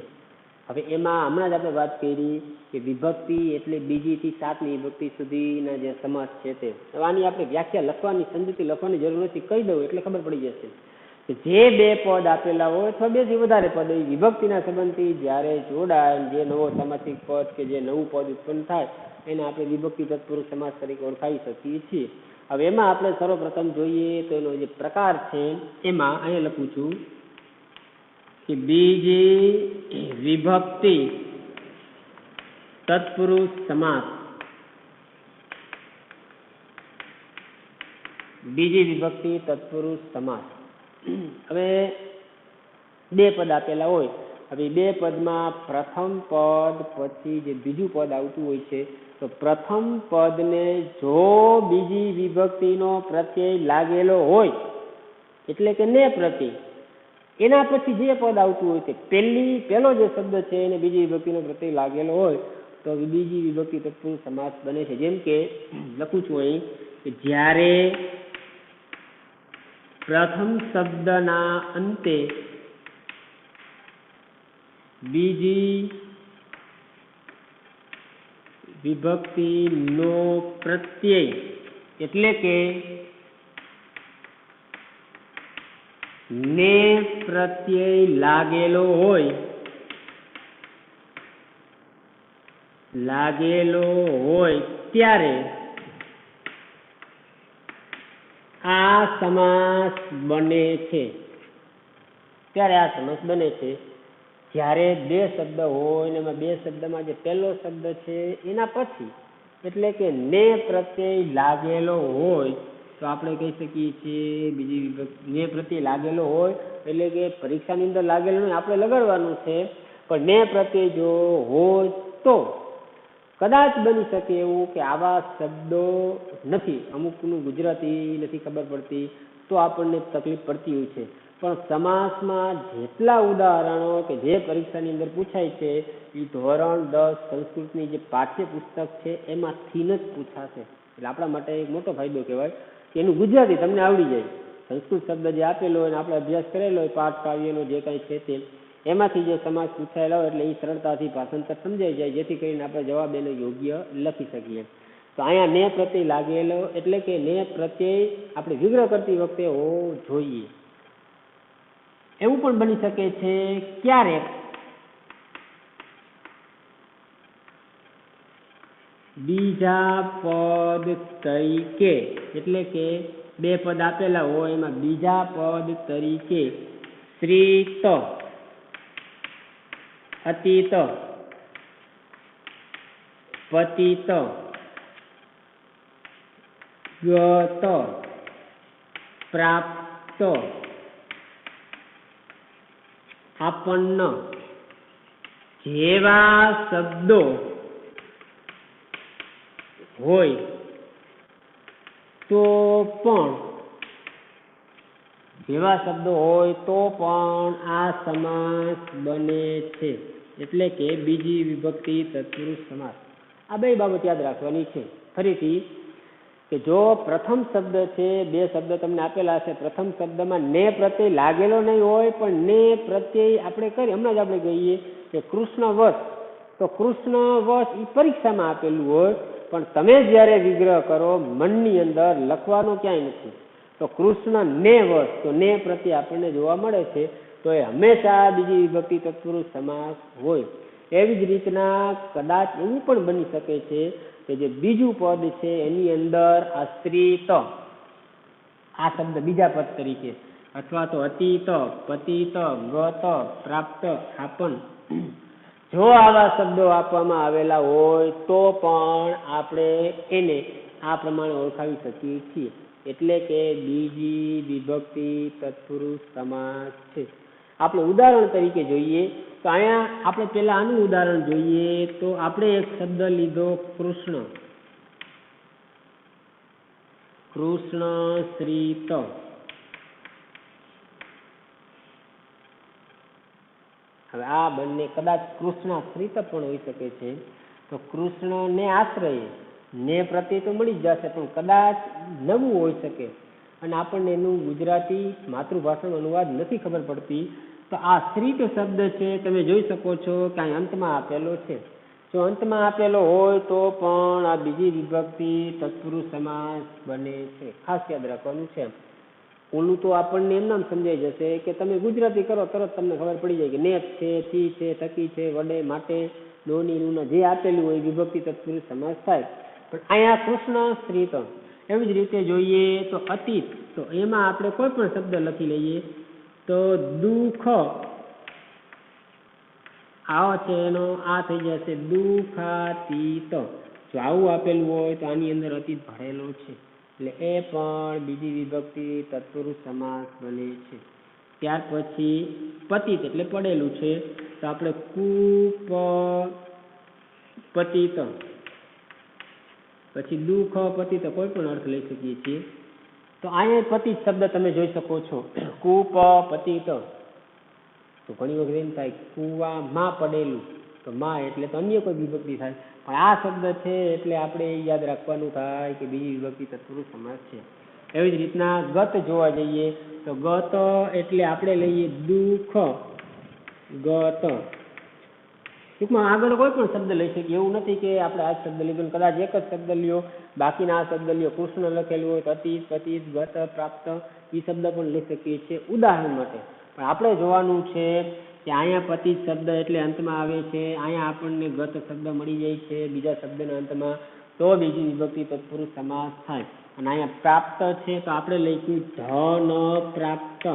હવે એમાં હમણાં જ આપણે વાત કરી કે વિભક્તિ એટલે બીજીથી સાતમી વિભક્તિ સુધીના જે સમાસ છે તે. હવે આની આપણે વ્યાખ્યા લખવાની, સમજૂતી લખવાની જરૂર નથી, કહી દઉં એટલે ખબર પડી જશે કે જે બે પદ આપેલા હોય અથવા બેથી વધારે પદ એ વિભક્તિના સંબંધથી જ્યારે જોડાય, જે નવો સમાસિક પદ કે જે નવું પદ ઉત્પન્ન થાય એને આપણે વિભક્તિ તત્પુરુષ સમાસ તરીકે ઓળખાવી શકીએ છીએ. હવે એમાં આપણે સર્વપ્રથમ જોઈએ તો એનો જે પ્રકાર છે એમાં અહીંયા લખું છું કે બીજી વિભક્તિ તત્પુરુષ સમાસ. બીજી વિભક્તિ તત્પુરુષ સમાસ. હવે બે પદ આપેલા હોય, હવે બે પદમાં પ્રથમ પદ પછી જે બીજું પદ આવતું હોય છે તો પ્રથમ પદને જો બીજી વિભક્તિનો પ્રત્યય લાગેલો હોય એટલે કે ને પ્રત્યય, એના પછી જે પદ આવતું હોય તે પહેલો જે શબ્દ છે એને બીજી વિભક્તિનો પ્રત્યય લાગેલો હોય તો બીજી વિભક્તિ તત્પુરુષ સમાસ બને છે. જેમ કે લખું છું અહીં કે જ્યારે પ્રથમ શબ્દના અંતે બીજી વિભક્તિનો પ્રત્યય એટલે કે ને પ્રત્યય લાગેલો હોય ત્યારે આ સમાસ બને છે. જ્યારે બે શબ્દ હોય ને એમાં બે શબ્દમાં જે પહેલો શબ્દ છે એના પછી એટલે કે ને પ્રત્યય લાગેલો હોય તો આપણે કહી શકીએ છીએ બીજી વિભક્તિ. ને પ્રત્યય લાગેલો હોય એટલે કે પરીક્ષાની અંદર લાગેલો નહીં, આપણે લગાડવાનું છે, પણ ને પ્રત્યય જો હોય તો કદાચ બની શકે એવું કે આવા શબ્દો નથી, અમુકનું ગુજરાતી નથી ખબર પડતી તો આપણને તકલીફ પડતી હોય છે. પણ સમાસમાં જેટલા ઉદાહરણો કે જે પરીક્ષાની અંદર પૂછાય છે એ ધોરણ 10 સંસ્કૃતની જે પાઠ્યપુસ્તક છે એમાંથી જ પૂછાશે. એટલે આપણા માટે એક મોટો ફાયદો કહેવાય કે એનું ગુજરાતી તમને આવડી જાય. સંસ્કૃત શબ્દ જે આપેલો હોય અને આપણે અભ્યાસ કરેલો હોય પાઠ કાવ્યનો જે કાંઈ છે તે એમાંથી જે સમાસ પૂછાયેલા હોય એટલે એ સરળતાથી ભાષાંતર સમજાઈ જાય, જેથી કરીને આપણે જવાબ એને યોગ્ય લખી શકીએ. તો અહીંયા ને પ્રત્યય લાગેલો એટલે કે ને પ્રત્યય આપણે વિગ્રહ કરતી વખતે હોવો જોઈએ. એવું પણ બની શકે છે ક્યારેક બીજા પદ તરીકે, એટલે કે બે પદ આપેલા હોય એમાં બીજા પદ તરીકે શ્રીત, અતીત, પતિત, ગત, પ્રાપ્ત, આપન્ન જેવા શબ્દો હોય તો પણ આ સમાસ બને છે, એટલે કે બીજી વિભક્તિ તત્પુરુષ સમાસ. આ બે બાબત યાદ રાખવાની છે. ફરીથી કે જો પ્રથમ શબ્દ છે, બે શબ્દ તમને આપેલા હશે, પ્રથમ શબ્દમાં ને પ્રત્યય લાગેલો નહીં હોય પણ ને પ્રત્યય આપણે કરી, હમણાં જ આપણે કહીએ કે કૃષ્ણવશ, તો કૃષ્ણવશ એ પરીક્ષામાં આપેલું હોય પણ તમે જ્યારે વિગ્રહ કરો મનની અંદર લખવાનો ક્યાંય નથી, તો કૃષ્ણ ને વશ, તો ને પ્રત્યે આપણને જોવા મળે છે, તો એ હંમેશા બીજી વિભક્તિ તત્પુરુષ સમાસ હોય. એવી જ રીતના કદાચ એવું પણ બની શકે છે કે જે બીજું પદ છે એની અંદર આ શ્રીત આ શબ્દ બીજા પદ તરીકે, અથવા તો અતીત, પતિત, ગત, પ્રાપ્ત, આપન, જો આવા શબ્દો આપવામાં આવેલા હોય તો પણ આપણે એને આ પ્રમાણે ઓળખાવી શકીએ છીએ, એટલે કે બીજી વિભક્તિ તત્પુરુષ સમાસ છે. આપણે ઉદાહરણ તરીકે જોઈએ તો અહીંયા આપણે પહેલા આનું ઉદાહરણ જોઈએ તો આપણે એક શબ્દ લીધો કૃષ્ણ, શ્રીત. હવે આ બંને કદાચ કૃષ્ણાશ્રિત પણ હોઈ શકે છે, તો કૃષ્ણને આશ્રય ને પ્રત્યે તો મળી જ જશે પણ કદાચ નવું હોઈ શકે અને આપણને એનું ગુજરાતી માતૃભાષાનો અનુવાદ નથી ખબર પડતી, તો આ શ્રીત શબ્દ છે તમે જોઈ શકો છો કે અહીં અંતમાં આપેલો છે. જો અંતમાં આપેલો હોય તો પણ આ બીજી વિભક્તિ તત્પુરુષ સમાસ બને છે. ખાસ યાદ રાખવાનું છે. ઓલું તો આપણને એમ નામ સમજાઈ જશે કે તમે ગુજરાતી કરો તરત તમને ખબર પડી જાય કે નેત છે, થી છે, થકી છે, વડે, માટે, દોની, રૂના જે આપેલું હોય વિભક્તિ તત્પુરુષ સમાસ થાય. પણ અહીંયા કૃષ્ણ શ્રીત. એવી જ રીતે જોઈએ તો અતીત, તો એમાં આપણે કોઈ પણ શબ્દ લખી લઈએ તો દુઃખ આવો છે એનો આ થઈ જશે દુઃખાતીત. જો આવું આપેલું હોય તો આની અંદર અતીત ભરેલો છે એટલે એ પણ બીજી વિભક્તિ તત્પુરુષ સમાસ બને છે. ત્યાર પછી પતિત એટલે પડેલું છે તો આપણે કુપતિત, પછી દુઃખ પતિત કોઈ પણ અર્થ લઈ શકીએ છીએ. તો અહીંયા પતિત શબ્દ તમે જોઈ શકો છો કુપ પતિત. તો ઘણી વખત એમ થાય કુવામાં પડેલું, તો માં એટલે તો અન્ય કોઈ વિભક્તિ થાય, પણ આ શબ્દ છે એટલે આપણે યાદ રાખવાનું થાય કે બીજી વિભક્તિ તત્પુરુષ સમાસ છે. એવી જ રીતના ગત જોવા જઈએ તો ગત એટલે આપણે લઈએ દુઃખ ગત. ટૂંકમાં આગળ કોઈ પણ શબ્દ લઈ શકીએ, એવું નથી કે આપણે આ શબ્દ લીધો કદાચ એક જ શબ્દ લ્યો બાકીના આ શબ્દ લ્યો. કૃષ્ણ લખેલું હોય તો અતીત, પતિત, ગત, પ્રાપ્ત એ શબ્દ પણ લઈ શકીએ છીએ ઉદાહરણ માટે. પણ આપણે જોવાનું છે કે અહીંયા પતિત શબ્દ એટલે અંતમાં આવે છે, અહીંયા આપણને ગત શબ્દ મળી જાય છે બીજા શબ્દના અંતમાં, તો બીજી વિભક્તિ તત્પુરુષ સમાસ થાય. અને અહીંયા પ્રાપ્ત છે તો આપણે લઈશું ધન પ્રાપ્ત,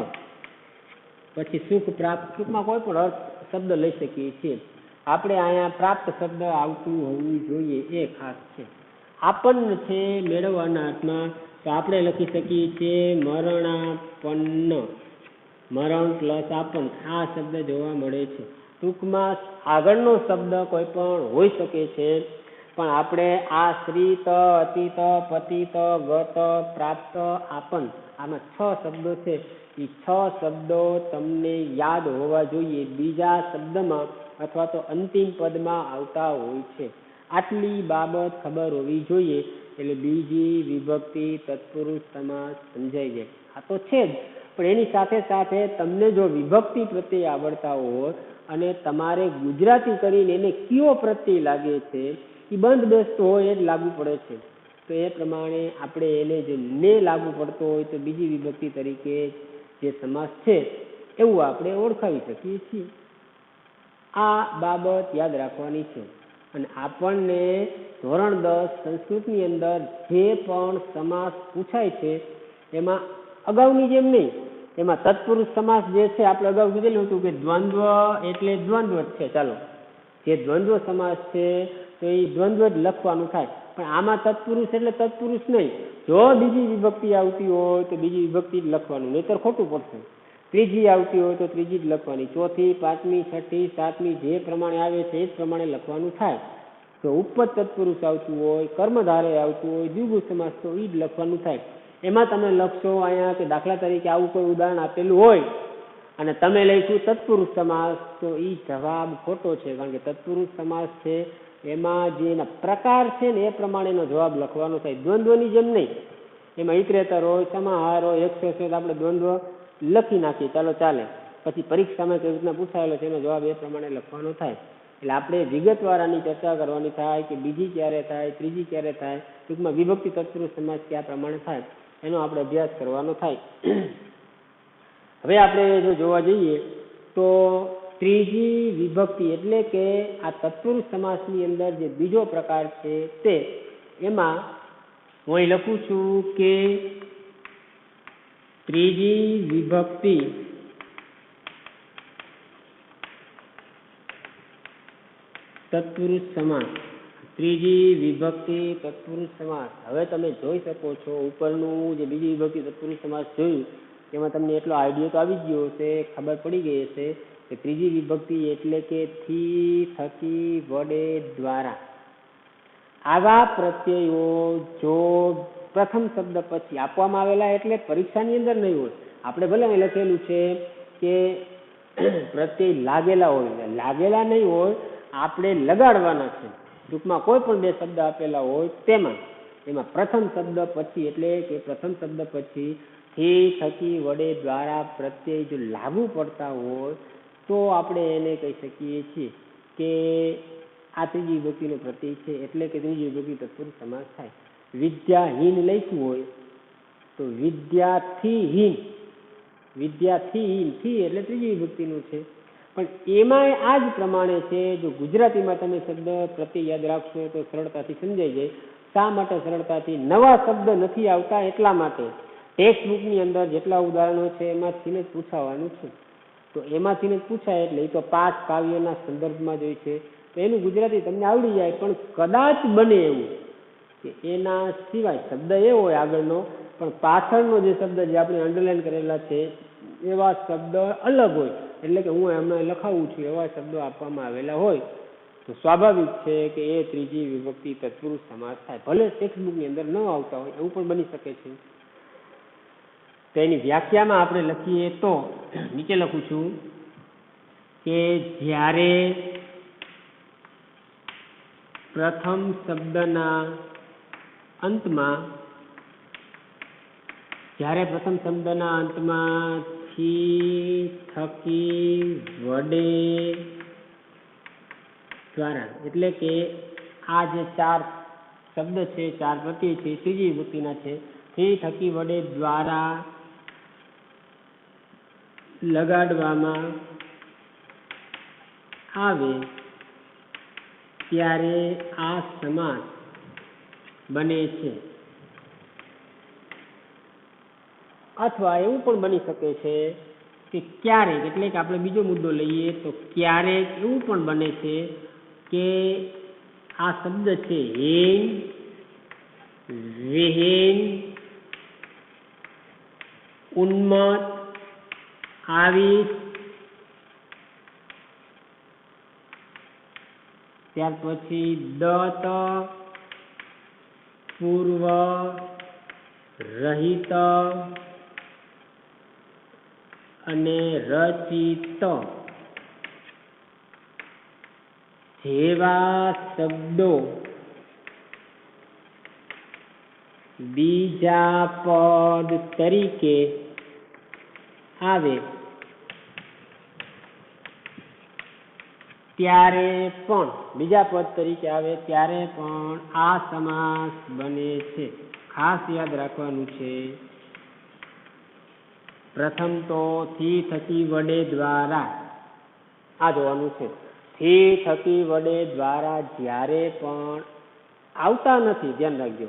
પછી સુખ પ્રાપ્ત. ટૂંકમાં કોઈ પણ અર્થ શબ્દ લઈ શકીએ છીએ. આપણે અહીંયા પ્રાપ્ત શબ્દ આવતું હોવું જોઈએ એ ખાસ છે. આપન્ન છે મેળવવાના અર્થમાં તો આપણે લખી શકીએ છીએ મરણાપન્ન. મરણ પ્લસ આપન આ શબ્દ જોવા મળે છે. ટૂંકમાં આગળનો શબ્દ કોઈ પણ હોઈ શકે છે, પણ આપણે આ શ્રીત, અતીત, પતિત, ગત, પ્રાપ્ત, આપન આમાં 6 શબ્દો છે. એ 6 શબ્દો તમને યાદ હોવા જોઈએ, બીજા શબ્દમાં અથવા તો અંતિમ પદમાં આવતા હોય છે. આટલી બાબત ખબર હોવી જોઈએ એટલે બીજી વિભક્તિ તત્પુરુષ સમાસ સમજાઈ જાય. આ તો છે જ, પણ એની સાથે સાથે તમને જો વિભક્તિ પ્રત્યે આવડતા હોય અને તમારે ગુજરાતી કરીને એને કયો પ્રત્યય લાગે છે એ બંધ બેસતો હોય એ જ લાગુ પડે છે, તો એ પ્રમાણે આપણે એને જો ને લાગુ પડતો હોય તો બીજી વિભક્તિ તરીકે જે સમાસ છે એવું આપણે ઓળખાવી શકીએ છીએ. આ બાબત યાદ રાખવાની છે. અને આપણને ધોરણ 10 સંસ્કૃતની અંદર જે પણ સમાસ પૂછાય છે એમાં અગાઉની જેમ નહીં, એમાં તત્પુરુષ સમાસ જે છે આપણે અગાઉ કીધેલું હતું કે દ્વંદ્વ એટલે દ્વંદ્વ જ છે. ચાલો, જે દ્વંદ્વ સમાસ છે તો એ દ્વંદ્વ જ લખવાનું થાય, પણ આમાં તત્પુરુષ એટલે તત્પુરુષ નહીં. જો બીજી વિભક્તિ આવતી હોય તો બીજી વિભક્તિ જ લખવાનું, નહીંતર ખોટું પડશે. ત્રીજી આવતી હોય તો ત્રીજી જ લખવાની, ચોથી, પાંચમી, છઠ્ઠી, સાતમી જે પ્રમાણે આવે છે એ જ પ્રમાણે લખવાનું થાય. તો ઉપપદ તત્પુરુષ આવતું હોય, કર્મધારે આવતું હોય, દ્વિગુ સમાસ તો એ જ લખવાનું થાય. એમાં તમે લખશો અહીંયા કે દાખલા તરીકે આવું કોઈ ઉદાહરણ આપેલું હોય અને તમે લઈશું તત્પુરુષ સમાસ, તો એ જવાબ ખોટો છે. કારણ કે તત્પુરુષ સમાસ છે એમાં જે એના પ્રકાર છે ને એ પ્રમાણેનો જવાબ લખવાનો થાય, દ્વંદ્વની જેમ નહીં. એમાં ઇતરેતર હોય, સમાહાર હોય, એકશેષ હોય, આપણે દ્વંદ્વ લખી નાખીએ, ચાલો ચાલે. પછી પરીક્ષામાં કેવી રીતના પૂછાયેલો છે એનો જવાબ એ પ્રમાણે લખવાનો થાય. એટલે આપણે વિગતવાર આની ચર્ચા કરવાની થાય કે બીજી ક્યારે થાય, ત્રીજી ક્યારે થાય, ટૂંકમાં વિભક્તિ તત્પુરુષ સમાસ કયા પ્રમાણે થાય એનો આપણે અભ્યાસ કરવાનો થાય. હવે આપણે જો જોવા જઈએ તો ત્રીજી વિભક્તિ એટલે કે આ તત્પુરુષ સમાસની અંદર જે બીજો પ્રકાર છે તે, એમાં હું અહીં લખું છું કે ત્રીજી વિભક્તિ તત્પુરુષ સમાસ. ત્રીજી વિભક્તિ તત્પુરુષ સમાસ. હવે તમે જોઈ શકો છો ઉપરનું જે બીજી વિભક્તિ તત્પુરુષ સમાસ જોયું તેમાં તમને એટલો આઈડિયા તો આવી ગયો હશે, ખબર પડી ગઈ હશે કે ત્રીજી વિભક્તિ એટલે કે થી, થકી, વડે, દ્વારા આવા પ્રત્યયો જો પ્રથમ શબ્દ પછી આપવામાં આવેલા એટલે પરીક્ષાની અંદર નહીં હોય. આપણે ભલે લખેલું છે કે પ્રત્યય લાગેલા હોય, લાગેલા નહીં હોય, આપણે લગાડવાના છે. ટૂંકમાં કોઈ પણ બે શબ્દ આપેલા હોય તેમાં પ્રથમ શબ્દ પછી એટલે કે પ્રથમ શબ્દ પછી થી, થકી, વડે, દ્વારા પ્રત્યય જો લાગુ પડતા હોય તો આપણે એને કહી શકીએ છીએ કે આ ત્રીજી વિભક્તિનો પ્રત્યય છે, એટલે કે ત્રીજી વિભક્તિ તત્પુરુષ સમાસ થાય. વિદ્યાહીન લખ્યું હોય તો વિદ્યાથી હીન, વિદ્યાથી હીન, થી એટલે ત્રીજી વિભક્તિનું છે. પણ એમાંય આ જ પ્રમાણે છે. જો ગુજરાતીમાં તમે શબ્દ પ્રત્યય યાદ રાખશો તો સરળતાથી સમજાઈ જાય. શા માટે સરળતાથી? નવા શબ્દ નથી આવતા એટલા માટે. ટેક્સ્ટ બુકની અંદર જેટલા ઉદાહરણો છે એમાંથી જ પૂછાવાનું છે. તો એમાંથી જ પૂછાય એટલે એ તો પાઠ કાવ્યના સંદર્ભમાં જ હોય છે. તો એનું ગુજરાતી તમને આવડી જાય. પણ કદાચ બને એવું કે એના સિવાય શબ્દ એવો હોય આગળનો, પણ પાછળનો જે શબ્દ જે આપણે અંડરલાઈન કરેલા છે એવા શબ્દ અલગ હોય, એટલે કે હું એમને લખાવું છું એવા શબ્દો આપવામાં આવેલા હોય, તો સ્વાભાવિક છે કે એ ત્રીજી વિભક્તિ તત્પુરુષ સમાસ થાય. ભલે ટેક્સ્ટ બુકની અંદર ન આવતા હોય એવું પણ બની શકે છે. તો એની વ્યાખ્યામાં આપણે લખીએ તો નીચે લખું છું કે જ્યારે પ્રથમ શબ્દના અંતમાં થી, થકી, વડે, દ્વારા, એટલે કે આ જે ચાર શબ્દ છે, ચાર પ્રત્યય છે, ત્રીજી વિભક્તિના છે. થી, થકી, વડે, દ્વારા લગાડવામાં આવે ત્યારે આ સમાસ બને છે. અથવા એવું પણ બની શકે છે કે ક્યારેક, એટલે કે આપણે બીજો મુદ્દો લઈએ તો ક્યારેક એવું પણ બને છે કે આ શબ્દ છે હીન, વિહીન, ઉન્મત્ત, આવીશ, ત્યાર પછી દત્ત, પૂર્વ, રહિત અને રચિત જેવા શબ્દો બીજા પદ તરીકે આવે ત્યારે પણ આ સમાસ બને છે. ખાસ યાદ રાખવાનું છે. પ્રથમ તો થી, થકી, વડે, દ્વારા આ જોવાનું છે. થી, થકી, વડે, દ્વારા જ્યારે પણ આવતા નથી, ધ્યાન રાખજો,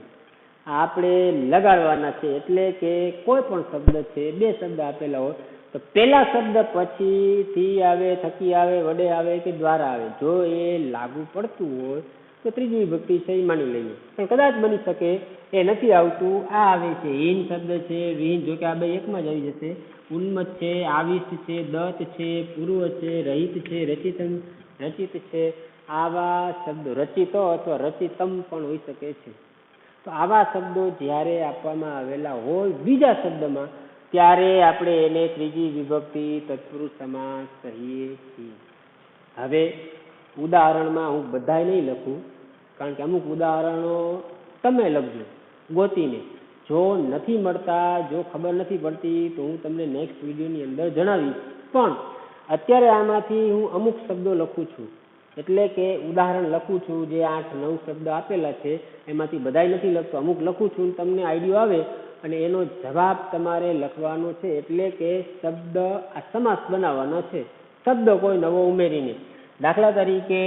આપણે લગાડવાના છે. એટલે કે કોઈ પણ શબ્દ છે, બે શબ્દ આપેલા હોય તો પેલા શબ્દ પછી થી આવે, થકી આવે, વડે આવે કે દ્વારા આવે, જો એ લાગુ પડતું હોય તો ત્રીજી વિભક્તિ છે એ માની લઈએ. પણ કદાચ બની શકે એ નથી આવતું, આ આવે છે હીન શબ્દ છે, વિહીન, જો કે આ બે એકમાં જ આવી જશે, ઉન્મત્ત છે, આવિષ્ટ છે, દત્ત છે, પૂર્વ છે, રહિત છે, રચિત છે, આવા શબ્દો, રચિતો અથવા રચિતમ પણ હોઈ શકે છે. તો આવા શબ્દો જ્યારે આપવામાં આવેલા હોય બીજા શબ્દમાં, ત્યારે આપણે એને ત્રીજી વિભક્તિ તત્પુરુષ સમાસ કહીએ છીએ. હવે ઉદાહરણમાં હું બધાય નહીં લખું, કારણ કે અમુક ઉદાહરણો તમે લખજો ગોતીને. જો નથી મળતા, જો ખબર નથી પડતી તો હું તમને નેક્સ્ટ વિડીયોની અંદર જણાવીશ. પણ અત્યારે આમાંથી હું અમુક શબ્દો લખું છું, એટલે કે ઉદાહરણ લખું છું. જે 8-9 શબ્દ આપેલા છે એમાંથી બધાય નથી લખતો, અમુક લખું છું. તમને આઈડિયો આવે અને એનો જવાબ તમારે લખવાનો છે. એટલે કે શબ્દ આ સમાસ બનાવવાનો છે, શબ્દ કોઈ નવો ઉમેરીને. દાખલા તરીકે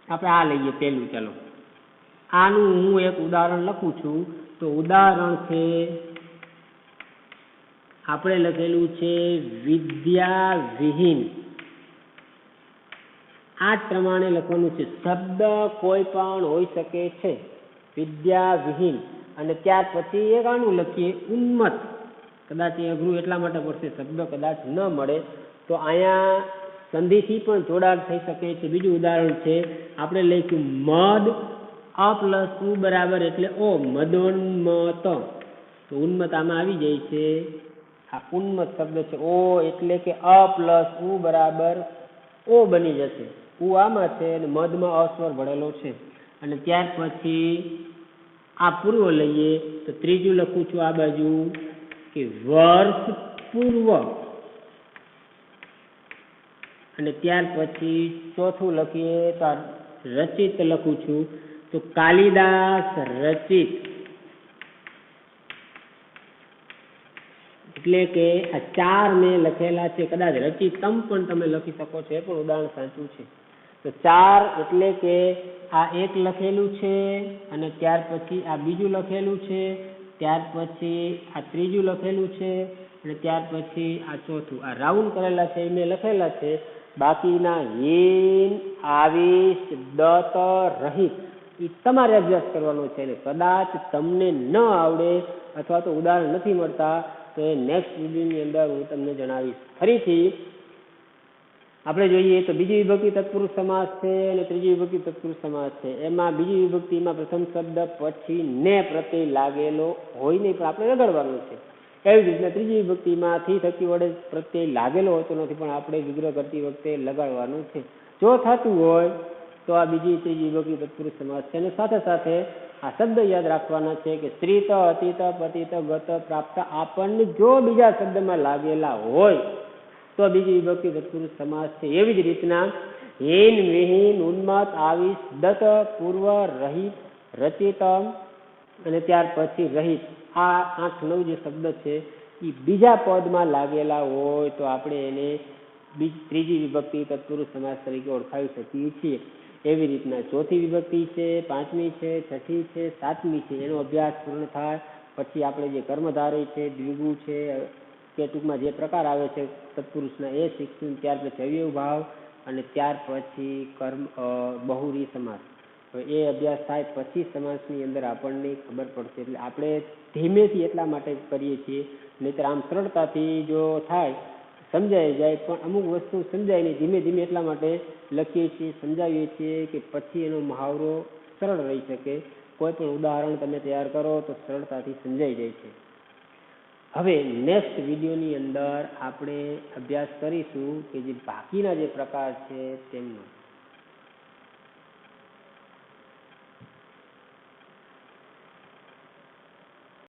આપણે આ લઈએ પહેલું, ચાલો આનું હું એક ઉદાહરણ લખું છું. તો ઉદાહરણ છે, આપણે લખેલું છે વિદ્યા વિહીન. આ જ પ્રમાણે લખવાનું છે. શબ્દ કોઈ પણ હોઈ શકે છે, વિદ્યા વિહીન. અને ત્યાર પછી એક આનું લખીએ ઉન્મત્ત. કદાચ એ અઘરું એટલા માટે પડશે, શબ્દ કદાચ ન મળે તો અહીંયા સંધિથી પણ જોડાણ થઈ શકે છે. બીજું ઉદાહરણ છે, આપણે લઈશું મદ, અ પ્લસ ઉ બરાબર એટલે ઓ, મદોન્મત. તો ઉન્મત્ત આમાં આવી જાય છે. આ ઉન્મત્ત શબ્દ છે, ઓ એટલે કે અ પ્લસ ઉ બરાબર ઓ બની જશે. ઉ આમાં છે અને મદમાં અસ્વર ભળેલો છે. અને ત્યાર પછી આ પૂર્વ લઈએ તો ત્રીજું લખું છું આ બાજુ કે વર્ષ પૂર્વ, અને ત્યાર પછી ચોથું લખીએ તો આ રચિત લખું છું, તો કાલિદાસ રચિત, એટલે કે આ 4 મેં લખેલા છે. કદાચ રચિતમ પણ તમે લખી શકો છો, એ પણ ઉદાહરણ સાચું છે. તો 4 એટલે કે આ એક લખેલું છે, અને ત્યાર પછી આ બીજું લખેલું છે, ત્યાર પછી આ ત્રીજું લખેલું છે, અને ત્યાર પછી આ ચોથું. આ રાઉન્ડ કરેલા છે એ મેં લખેલા છે. બાકીના હીન, આવિશ, દત, રહિત એ તમારે અભ્યાસ કરવાનો છે. અને કદાચ તમને ન આવડે અથવા તો ઉદાહરણ નથી મળતા તો એ નેક્સ્ટ વિડીયોની અંદર હું તમને જણાવીશ. ફરીથી આપણે જોઈએ તો બીજી વિભક્તિ તત્પુરુષ સમાસ છે અને ત્રીજી વિભક્તિ તત્પુરુષ સમાસ છે. એમાં બીજી વિભક્તિમાં પ્રથમ શબ્દ પછી ને પ્રત્યય લાગેલો હોય નહીં, પણ આપણે લગાડવાનો છે. એવી જ રીતના ત્રીજી વિભક્તિમાં થી થકી વડે પ્રત્યય લાગેલો હોતો નથી, પણ આપણે વિગ્રહ કરતી વખતે લગાડવાનું છે. જો થતું હોય તો આ બીજી ત્રીજી વિભક્તિ તત્પુરુષ સમાસ છે. અને સાથે સાથે આ શબ્દ યાદ રાખવાના છે કે સ્ત્રીત, અતીત, પતિત, ગત, પ્રાપ્ત આપણને જો બીજા શબ્દમાં લાગેલા હોય તો બીજી વિભક્તિ તત્પુરુષ સમાસ છે. એવી જ રીતના હીન, વિહીન, ઉન્મત્ત, આવિશ, દત્ત, પૂર્વ, રહિત, રચિત અને ત્યાર પછી રહિત, આ 8-9 જે શબ્દ છે એ બીજા પદમાં લાગેલા હોય તો આપણે એને ત્રીજી વિભક્તિ તત્પુરુષ સમાસ તરીકે ઓળખાવી શકીએ છીએ. એવી રીતના ચોથી વિભક્તિ છે, પાંચમી છે, છઠ્ઠી છે, સાતમી છે, એનો અભ્યાસ પૂર્ણ થાય પછી આપણે જે કર્મધારય છે, દ્વિગુ છે કે ટૂંકમાં જે પ્રકાર આવે છે તત્પુરુષના એ શીખશું. ત્યાર પછી અવયવ ભાવ અને ત્યાર પછી બહુરી સમાસ. એ અભ્યાસ થાય પછી સમાસની અંદર આપણને ખબર પડશે. એટલે આપણે ધીમેથી એટલા માટે કરીએ છીએ, નહીંતર આમ સરળતાથી જો થાય સમજાઈ જાય, પણ અમુક વસ્તુ સમજાય નહીં. ધીમે ધીમે એટલા માટે લખીએ છીએ, સમજાવીએ છીએ કે પછી એનો મહાવરો સરળ રહી શકે. કોઈ પણ ઉદાહરણ તમે તૈયાર કરો તો સરળતાથી સમજાઈ જાય છે. હવે નેક્સ્ટ વિડીયોની અંદર આપણે અભ્યાસ કરીશું કે જે બાકીના જે પ્રકાર છે તેમનો.